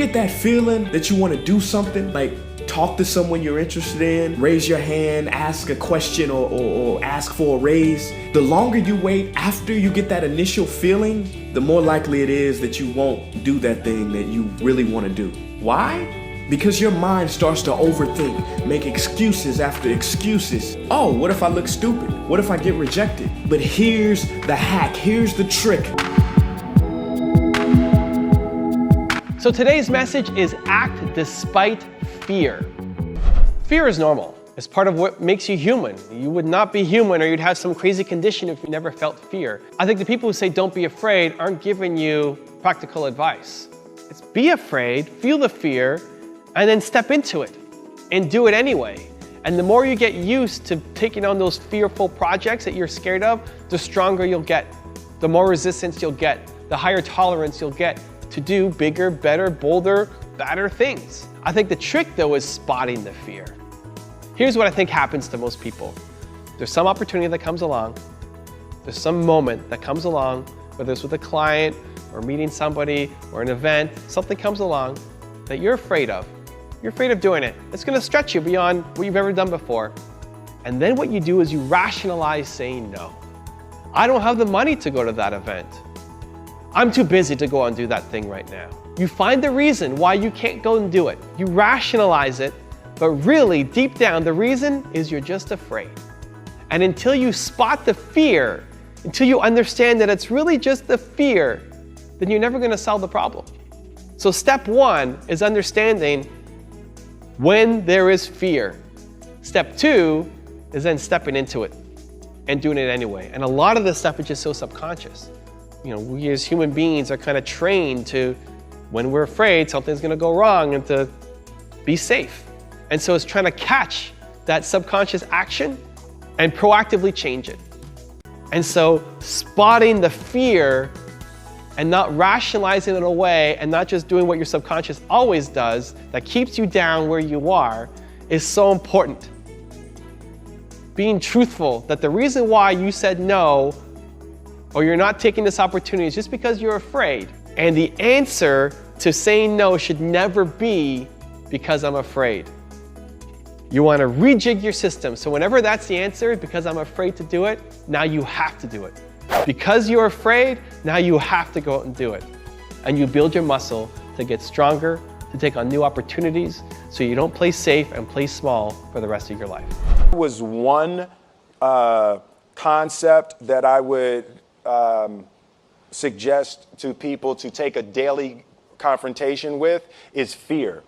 get that feeling that you want to do something, like talk to someone you're interested in, raise your hand, ask a question, or ask for a raise, the longer you wait after you get that initial feeling, the more likely it is that you won't do that thing that you really want to do. Why? Because your mind starts to overthink, make excuses after excuses. Oh, what if I look stupid? What if I get rejected? But here's the hack, here's the trick. So today's message is act despite fear. Fear is normal. It's part of what makes you human. You would not be human, or you'd have some crazy condition if you never felt fear. I think the people who say don't be afraid aren't giving you practical advice. It's be afraid, feel the fear, and then step into it and do it anyway. And the more you get used to taking on those fearful projects that you're scared of, the stronger you'll get, the more resistance you'll get, the higher tolerance you'll get to do bigger, better, bolder, badder things. I think the trick though is spotting the fear. Here's what I think happens to most people. There's some opportunity that comes along, there's some moment that comes along, whether it's with a client or meeting somebody or an event, something comes along that you're afraid of. You're afraid of doing it. It's gonna stretch you beyond what you've ever done before. And then what you do is you rationalize saying no. I don't have the money to go to that event. I'm too busy to go and do that thing right now. You find the reason why you can't go and do it. You rationalize it, but really deep down, the reason is you're just afraid. And until you spot the fear, until you understand that it's really just the fear, then you're never gonna solve the problem. So step one is understanding when there is fear. Step two is then stepping into it and doing it anyway. And a lot of this stuff is just so subconscious. You know, we as human beings are kind of trained to, when we're afraid something's gonna go wrong, and to be safe. And so it's trying to catch that subconscious action and proactively change it. And so spotting the fear and not rationalizing it away and not just doing what your subconscious always does that keeps you down where you are is so important. Being truthful that the reason why you said no or you're not taking this opportunity is just because you're afraid. And the answer to saying no should never be because I'm afraid. You want to rejig your system. So whenever that's the answer, because I'm afraid to do it, now you have to do it. Because you're afraid, now you have to go out and do it. And you build your muscle to get stronger, to take on new opportunities, so you don't play safe and play small for the rest of your life. There was one concept that I would suggest to people to take a daily confrontation with is fear.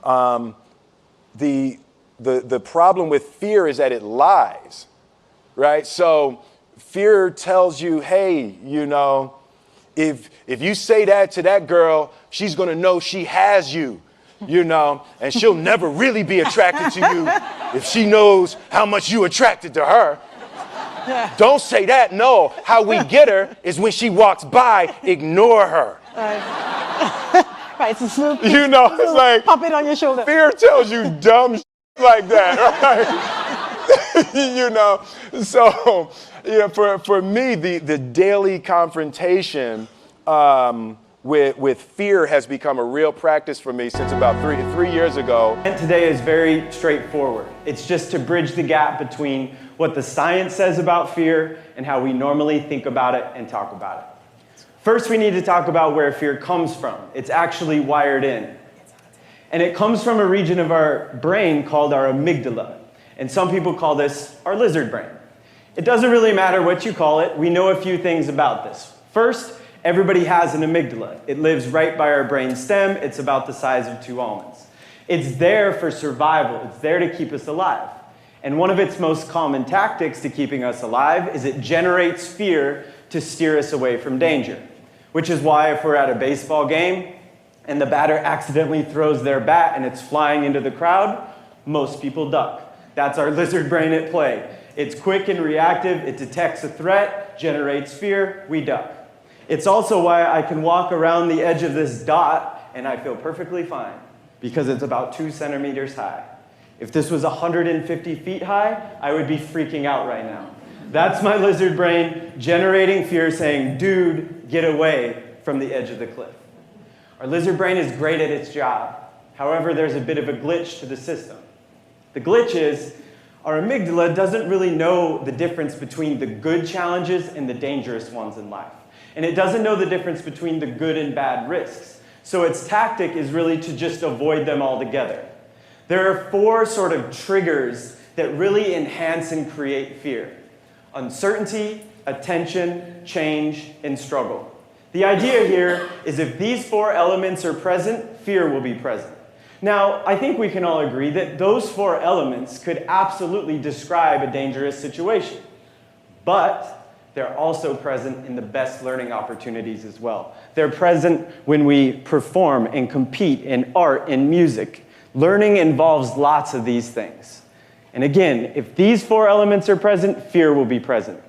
The problem with fear is that it lies, right? So fear tells you, hey, you know, if you say that to that girl, she's gonna know she has you, you know, and she'll never really be attracted to you if she knows how much you attracted to her. Don't say that, no. How we get her is when she walks by, ignore her. Right, it's a smooth, you know, it's like, pop it on your shoulder. Fear tells you dumb shit like that, right? You know, so, you know, for me, the daily confrontation with fear has become a real practice for me since about three years ago. And today is very straightforward. It's just to bridge the gap between what the science says about fear and how we normally think about it and talk about it. First, we need to talk about where fear comes from. It's actually wired in. And it comes from a region of our brain called our amygdala. And some people call this our lizard brain. It doesn't really matter what you call it. We know a few things about this. First, everybody has an amygdala. It lives right by our brain stem. It's about the size of 2 almonds. It's there for survival. It's there to keep us alive. And one of its most common tactics to keeping us alive is it generates fear to steer us away from danger. Which is why if we're at a baseball game and the batter accidentally throws their bat and it's flying into the crowd, most people duck. That's our lizard brain at play. It's quick and reactive. It detects a threat, generates fear, we duck. It's also why I can walk around the edge of this dot and I feel perfectly fine, because it's about 2 centimeters high. If this was 150 feet high, I would be freaking out right now. That's my lizard brain generating fear, saying, dude, get away from the edge of the cliff. Our lizard brain is great at its job. However, there's a bit of a glitch to the system. The glitch is our amygdala doesn't really know the difference between the good challenges and the dangerous ones in life. And it doesn't know the difference between the good and bad risks. So its tactic is really to just avoid them altogether. There are 4 sort of triggers that really enhance and create fear: uncertainty, attention, change, and struggle. The idea here is if these 4 elements are present, fear will be present. Now, I think we can all agree that those 4 elements could absolutely describe a dangerous situation. But they're also present in the best learning opportunities as well. They're present when we perform and compete in art and music. Learning involves lots of these things. And again, if these 4 elements are present, fear will be present.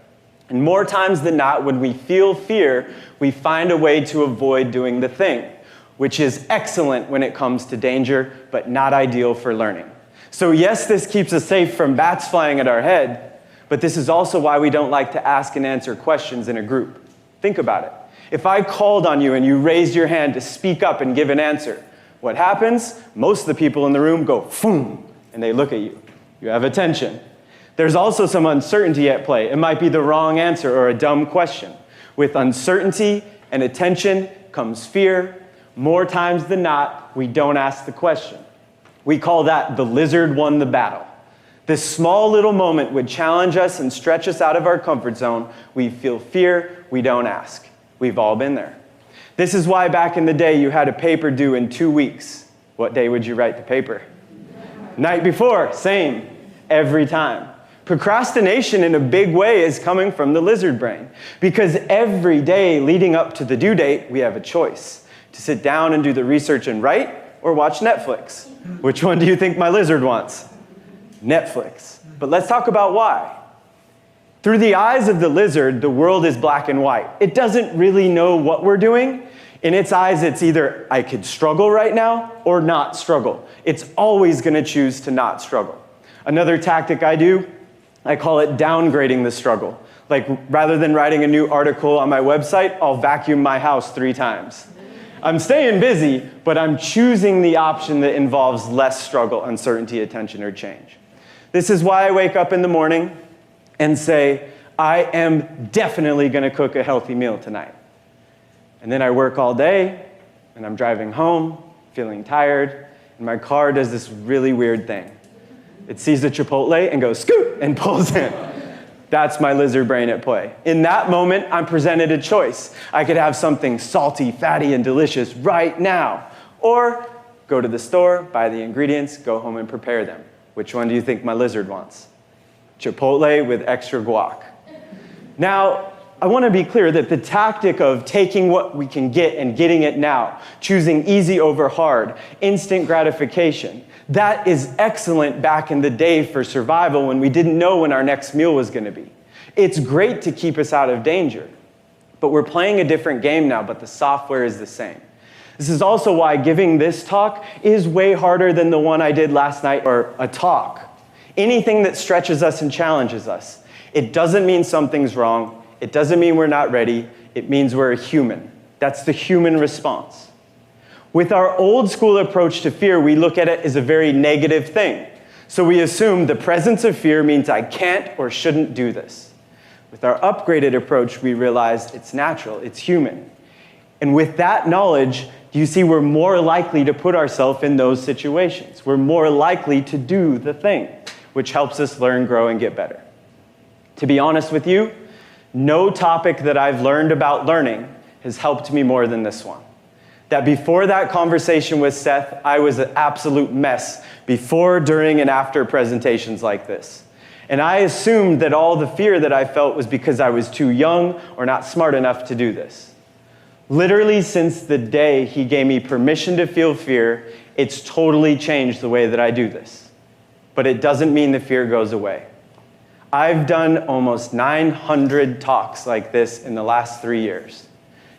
And more times than not, when we feel fear, we find a way to avoid doing the thing, which is excellent when it comes to danger, but not ideal for learning. So yes, this keeps us safe from bats flying at our head, but this is also why we don't like to ask and answer questions in a group. Think about it. If I called on you and you raised your hand to speak up and give an answer, what happens? Most of the people in the room go, phoom, and they look at you. You have attention. There's also some uncertainty at play. It might be the wrong answer or a dumb question. With uncertainty and attention comes fear. More times than not, we don't ask the question. We call that the lizard won the battle. This small little moment would challenge us and stretch us out of our comfort zone. We feel fear, we don't ask. We've all been there. This is why back in the day you had a paper due in 2 weeks. What day would you write the paper? Night before, same, every time. Procrastination in a big way is coming from the lizard brain, because every day leading up to the due date, we have a choice to sit down and do the research and write, or watch Netflix. Which one do you think my lizard wants? Netflix. But let's talk about why. Through the eyes of the lizard, the world is black and white. It doesn't really know what we're doing. In its eyes, it's either I could struggle right now or not struggle. It's always going to choose to not struggle. Another tactic I do, I call it downgrading the struggle. Like, rather than writing a new article on my website, I'll vacuum my house 3 times. I'm staying busy, but I'm choosing the option that involves less struggle, uncertainty, attention, or change. This is why I wake up in the morning and say, I am definitely going to cook a healthy meal tonight. And then I work all day, and I'm driving home, feeling tired, and my car does this really weird thing. It sees a Chipotle and goes, scoot, and pulls in. That's my lizard brain at play. In that moment, I'm presented a choice. I could have something salty, fatty, and delicious right now. Or go to the store, buy the ingredients, go home and prepare them. Which one do you think my lizard wants? Chipotle with extra guac. Now, I want to be clear that the tactic of taking what we can get and getting it now, choosing easy over hard, instant gratification, that is excellent back in the day for survival when we didn't know when our next meal was going to be. It's great to keep us out of danger. But we're playing a different game now, but the software is the same. This is also why giving this talk is way harder than the one I did last night, or a talk. Anything that stretches us and challenges us. It doesn't mean something's wrong. It doesn't mean we're not ready. It means we're a human. That's the human response. With our old school approach to fear, we look at it as a very negative thing. So we assume the presence of fear means I can't or shouldn't do this. With our upgraded approach, we realize it's natural, it's human. And with that knowledge, you see we're more likely to put ourselves in those situations. We're more likely to do the thing, which helps us learn, grow, and get better. To be honest with you, no topic that I've learned about learning has helped me more than this one. That before that conversation with Seth, I was an absolute mess before, during, and after presentations like this. And I assumed that all the fear that I felt was because I was too young or not smart enough to do this. Literally since the day he gave me permission to feel fear, it's totally changed the way that I do this. But it doesn't mean the fear goes away. I've done almost 900 talks like this in the last 3 years.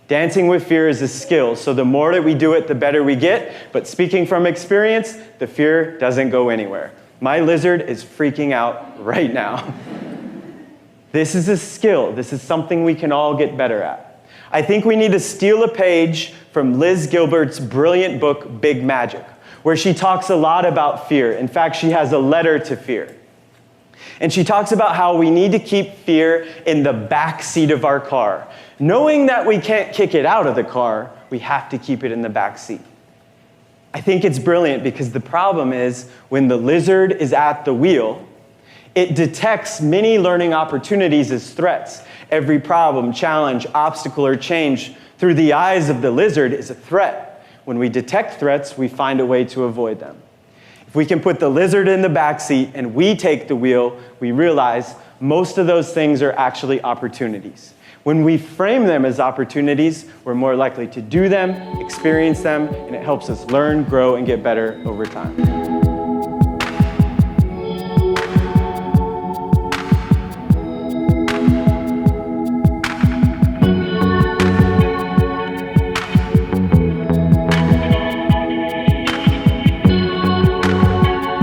Dancing with fear is a skill, so the more that we do it, the better we get. But speaking from experience, the fear doesn't go anywhere. My lizard is freaking out right now. This is a skill. This is something we can all get better at. I think we need to steal a page from Liz Gilbert's brilliant book, Big Magic, where she talks a lot about fear. In fact, she has a letter to fear. And she talks about how we need to keep fear in the back seat of our car. Knowing that we can't kick it out of the car, we have to keep it in the back seat. I think it's brilliant because the problem is when the lizard is at the wheel, it detects many learning opportunities as threats. Every problem, challenge, obstacle, or change through the eyes of the lizard is a threat. When we detect threats, we find a way to avoid them. If we can put the lizard in the back seat and we take the wheel, we realize most of those things are actually opportunities. When we frame them as opportunities, we're more likely to do them, experience them, and it helps us learn, grow, and get better over time.